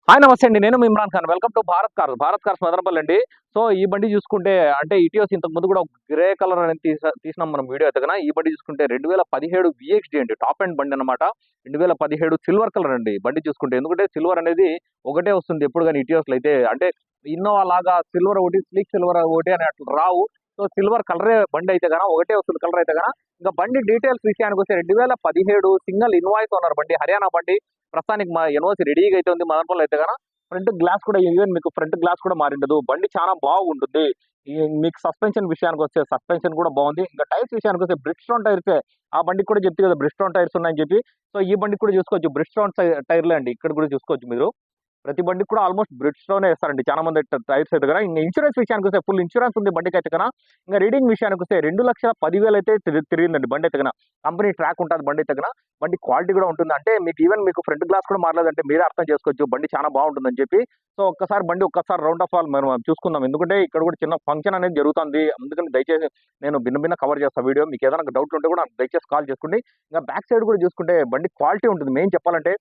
Hi నమస్తే అండి. నేను మీ Imran Khan. Welcome to Bharat cars Madanapalle అండి. సో ఈ బండి చూసుకుంటే అంటే ఇటియోస్ ఇంతకు ముందు కూడా గ్రే కలర్ అనేది తీసినాం మనం వీడియో అయితే కన్నా. ఈ బండి చూసుకుంటే 2017 విఎక్స్‌డి అండి. టాప్ ఎండ్ బండి అన్నమాట. 2017 సిల్వర్ కలర్ అండి బండి చూసుకుంటే. ఎందుకంటే సిల్వర్ అనేది ఒకటే వస్తుంది ఎప్పుడు గాని ఇటియోస్‌లో అయితే. అంటే ఇన్నోవా లాగా సిల్వర్ ఒకటి, స్లీక్ సిల్వర్ ఒకటి అని అట్లా రావు. సో సిల్వర్ కలరే బండి అయితే గన ఒకటే వస్తుంది కలర్ అయితే గన. ఇంకా బండి డీటెయిల్స్ విషయానికి వస్తే 2017 సింగిల్ ఇన్వాయిస్ ఓనర్ బండి. హర్యానా బండి. ప్రస్తుతానికి మా ఎన్ఓసి రెడీగా అయితే ఉంది మదనపల్లి అయితే గన. ఫ్రంట్ గ్లాస్ కూడా ఈవెన్ మీకు ఫ్రంట్ గ్లాస్ కూడా మారిండదు. బండి చాలా బాగుంటుంది. మీకు సస్పెన్షన్ విషయానికి వస్తే సస్పెన్షన్ కూడా బాగుంది. ఇంకా టైర్స్ విషయానికి వస్తే బ్రిడ్స్టోన్ టైర్సే. ఆ బండికి కూడా చెప్తే కదా బ్రిడ్స్టోన్ టైర్స్ ఉన్నాయని చెప్పి. సో ఈ బండికి కూడా చూసుకోవచ్చు బ్రిడ్స్టోన్ టైర్లే అండి. ఇక్కడ కూడా చూసుకోవచ్చు మీరు. ప్రతి బండికి కూడా ఆల్మోస్ట్ బ్రిడ్స్టోనే వేస్తారండి చాలా మంది టైర్స్ అయితే కదా. ఇంకా ఇన్సూరెన్స్ విషయానికి వస్తే ఫుల్ ఇన్సూరెన్స్ ఉంది బండికి అయితే కన్నా. ఇంకా రీడింగ్ విషయానికి వస్తే 2,10,000 అయితే తిరిగిందండి బండి అయితే కన్నా. కంపెనీ ట్రాక్ ఉంటుంది బండి అయితే కన్నా. బండి క్వాలిటీ కూడా ఉంటుంది. అంటే మీకు ఈవెన్ మీకు ఫ్రంట్ గ్లాస్ కూడా మారలేదంటే మీరే అర్థం చేసుకోవచ్చు బండి చాలా బాగుంటుందని చెప్పి. సో ఒక్కసారి రౌండ్ ఆఫ్ ఆల్ మనం చూసుకుందాం. ఎందుకంటే ఇక్కడ కూడా చిన్న ఫంక్షన్ అనేది జరుగుతుంది. అందుకని దయచేసి నేను భిన్న కవర్ చేస్తాను వీడియో. మీకు ఏదైనా డౌట్ ఉంటే కూడా నాకు దయచేసి కాల్ చేసుకోండి. ఇంకా బ్యాక్ సైడ్ కూడా చూసుకుంటే బండి క్వాలిటీ ఉంటుంది. మెయిన్ చెప్పాలంటే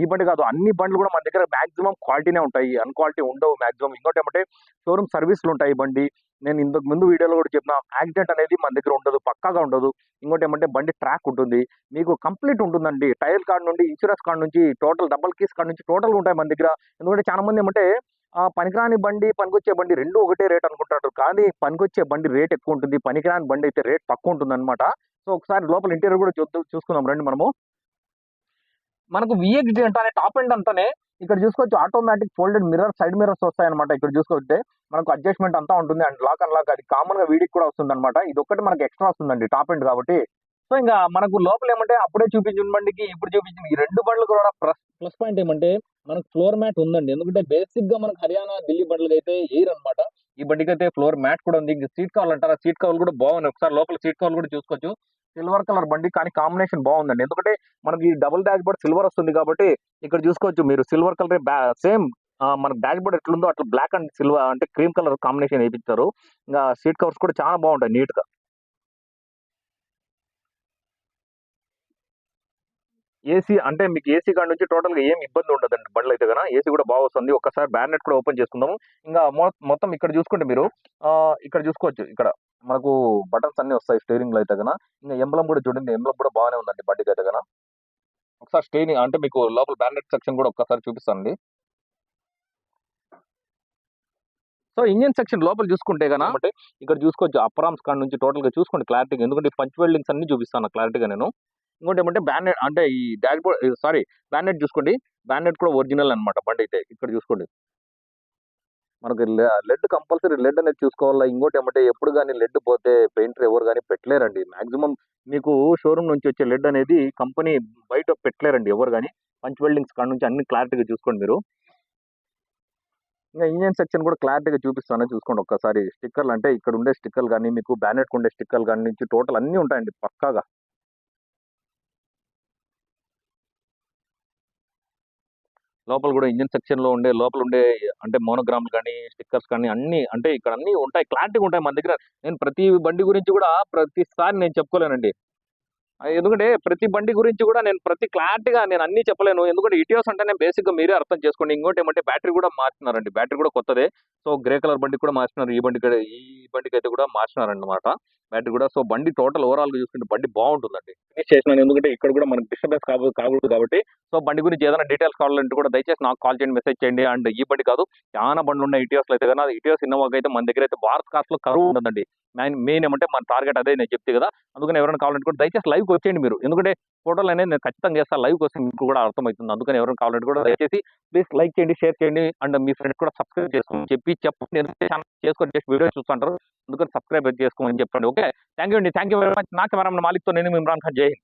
ఈ బండి కాదు అన్ని బండ్లు కూడా మన దగ్గర మాక్సిమం క్వాలిటీనే ఉంటాయి. అన్‌క్వాలిటీ ఉండవు మాక్సిమం. ఇంకోటి ఏమంటే షోరూమ్ సర్వీస్‌లు ఉంటాయి బండి. నేను ఇంతకు ముందు వీడియోలో కూడా చెప్పిన యాక్సిడెంట్ అనేది మన దగ్గర ఉండదు. పక్కాగా ఉండదు. ఇంకోటి ఏమంటే బండి ట్రాక్ ఉంటుంది. మీకు కంప్లీట్ ఉంటుందండి. టైర్ కార్డ్ నుండి, ఇన్సూరెన్స్ కార్డ్ నుంచి, టోటల్ డబుల్ కీస్ కార్డ్ నుంచి టోటల్‌గా ఉంటాయి మన దగ్గర. ఎందుకంటే చాలా మంది ఏమంటే పనికిరాని బండి, పనికొచ్చే బండి 2 ఒకటే రేట్ అనుకుంటారు. కానీ పనికొచ్చే బండి రేట్ ఎక్కువ ఉంటుంది. పనికిరాని బండి అయితే రేట్ తక్కువ ఉంటుందన్నమాట. సో ఒకసారి లోపల ఇంటీరియర్ కూడా చూసుకుందాం రండి మనము. మనకు విఎక్స్‌డి అంటానే టాప్ ఎండ్ అంతానే ఇక్కడ చూసుకోవచ్చు ఆటోమేటిక్ ఫోల్డెడ్ సైడ్ మిర్రర్స్ వస్తాయన్నమాట. ఇక్కడ చూసుకుంటే మనకు అడ్జస్ట్‌మెంట్ అంతా ఉంటుంది. అండ్ లాక్ అన్‌లాక్ అది కామన్‌గా వీడికి కూడా వస్తుందన్నమాట. ఇదొక్కటి మనకు ఎక్స్‌ట్రా వస్తుందండి టాప్ ఎండ్ కాబట్టి. సో ఇంగా మనకు లోపల ఏమంటే అప్పుడే చూపించిన బండికి ఇప్పుడు చూపించిన ఈ 2 బండ్లు కూడా ప్లస్ పాయింట్ ఏమంటే మనకు ఫ్లోర్ మ్యాట్ ఉందండి. ఎందుకంటే బేసిక్‌గా మనకు హర్యానా, ఢిల్లీ బండ్లకైతే ఎయరన్నమాట. ఈ బండికైతే ఫ్లోర్ మ్యాట్ కూడా ఉంది. ఇంక సీట్ కవర్లు అంటారా? సీట్ కవర్లు కూడా బాగున్నాయి. ఒకసారి లోపల సీట్ కవర్లు కూడా చూసుకోవచ్చు. సిల్వర్ కలర్ బండి కానీ కాంబినేషన్ బాగుందండి. ఎందుకంటే మనకి డబుల్ డాష్ బోర్డ్ సిల్వర్ వస్తుంది కాబట్టి ఇక్కడ చూసుకోవచ్చు మీరు సిల్వర్ కలర్ సేమ్ మనకు డాష్ బోర్డ్ ఎట్లుందో అట్లా బ్లాక్ అండ్ సిల్వర్ అంటే క్రీమ్ కలర్ కాంబినేషన్ వేయించారు. ఇంకా సీట్ కవర్స్ కూడా చాలా బాగుంటాయి నీట్ గా. ఏసీ అంటే మీకు ఏసీ కాడ నుంచి టోటల్ గా ఏం ఇబ్బంది ఉండదండి బండ్లు అయితే గన. ఏసీ కూడా బాగా వస్తుంది. ఒక్కసారి బ్యానెట్ కూడా ఓపెన్ చేసుకుందాము. ఇంకా మొత్తం ఇక్కడ చూసుకుంటే మీరు ఇక్కడ చూసుకోవచ్చు. ఇక్కడ మనకు బటన్స్ అన్ని వస్తాయి స్టీరింగ్ లో అయితే గన. ఇంకా ఎంబ్లం కూడా చూడండి. ఎంబ్లం కూడా బాగానే ఉందండి బండికి అయితే గన. ఒకసారి స్టీరింగ్ అంటే మీకు లోపల బ్యానెట్ సెక్షన్ కూడా ఒక్కసారి చూపిస్తానండి. సో ఇంజిన్ సెక్షన్ లోపల చూసుకుంటే గన అంటే ఇక్కడ చూసుకోవచ్చు అప్పర్ ఆర్మ్స్ కాడ నుంచి టోటల్ గా చూసుకోండి క్లారిటీగా. ఎందుకంటే పంచ్ వెల్డింగ్స్ అన్ని చూపిస్తాను క్లారిటీగా నేను. ఇంకోటి ఏమంటే బ్యానెట్ అంటే ఈ డాష్ బోర్డ్ సారీ బ్యానెట్ చూసుకోండి. బ్యానెట్ కూడా ఒరిజినల్ అన్నమాట బండి అయితే. ఇక్కడ చూసుకోండి. మనకి లెడ్ కంపల్సరీ లెడ్ అనేది చూసుకోవాలా. ఇంకోటి ఏమంటే ఎప్పుడు గాని లెడ్ పోతే పెయింటర్ ఎవరు గాని పెట్టలేరండి. మాక్సిమం మీకు షోరూమ్ నుంచి వచ్చే లెడ్ అనేది కంపెనీ బయట పెట్టలేరండి ఎవరు గాని. పంచ్ వెల్డింగ్స్ కాడ నుంచి అన్ని క్లారిటీగా చూసుకోండి మీరు. ఇంకా ఇంజిన్ సెక్షన్ కూడా క్లారిటీగా చూపిస్తాను చూసుకోండి ఒక్కసారి. స్టిక్కర్లు అంటే ఇక్కడ ఉండే స్టిక్కర్లు కానీ మీకు బ్యానెట్ ఉండే స్టిక్కర్లు కానీ నుంచి టోటల్ అన్ని ఉంటాయండి పక్కాగా. లోపల కూడా ఇంజిన్ సెక్షన్ లో లోపల ఉండే అంటే మోనోగ్రామ్లు కానీ స్టిక్కర్స్ కానీ అన్ని అంటే ఇక్కడ అన్ని ఉంటాయి క్లారిటీగా ఉంటాయి మన దగ్గర. నేను ప్రతి బండి గురించి కూడా ప్రతిసారి నేను చెప్పుకోలేనండి. ఎందుకంటే ప్రతి బండి గురించి కూడా నేను ప్రతి క్లారిటీగా నేను అన్ని చెప్పలేను. ఎందుకంటే ఇటియోస్ అంటేనే బేసిక్‌గా మీరే అర్థం చేసుకోండి. ఇంకోటి ఏమంటే బ్యాటరీ కూడా మార్చినారండి. బ్యాటరీ కూడా కొత్తదే. సో గ్రే కలర్ బండికి కూడా మార్చినారు. ఈ బండికైతే కూడా మార్చినారన్నమాట బ్యాటరీ కూడా. సో బండి టోటల్ ఓవరాల్‌గా చూసుకుంటే బండి బాగుంటుందండి. ఫినిష్ చేసినాను. ఎందుకంటే ఇక్కడ కూడా మనకు డిస్టర్బెన్స్ కాకూడదు కాబట్టి. సో బండి గురించి ఏదైనా డీటెయిల్స్ కావాలంటే కూడా దయచేసి నాకు కాల్ చేయండి, మెసేజ్ చేయండి. అండ్ ఈ బండి కాదు చాలా బండ్లున్నాయి ఇటియోస్‌లో అయితే గన. ఇటియోస్ ఇన్నోవాకైతే మన దగ్గర అయితే భారత్ కార్స్‌లో కరువు ఉండదండి. మెయిన్ ఏమంటే మన టార్గెట్ అదే నేను చెప్తే కదా. అందుకని ఎవరైనా కావాలంటే కూడా దయచేసి లైవ్‌కి వచ్చేయండి మీరు. ఎందుకంటే ఫోటోలు అనేది నేను ఖచ్చితంగా చేస్తాను. లైవ్‌కి వస్తే మీకు కూడా అర్థమవుతుంది. అందుకని ఎవరైనా కావాలంటే కూడా దయచేసి ప్లీజ్ లైక్ చేయండి, షేర్ చేయండి. అండ్ మీ ఫ్రెండ్స్ కూడా సబ్స్క్రైబ్ చేసుకోమని చెప్పండి. నేను చేసుకొని జస్ట్ వీడియోస్ చూస్తుంటారు. అందుకని సబ్స్క్రైబ్ చేసుకోమని చెప్పండి. ఓకే. థాంక్ యూ అండి. Thank you very much. నా కెమెరామెన్ మాలిక్‌తో నేను మీ ఇమ్రాన్ ఖాన్. జై హింద్.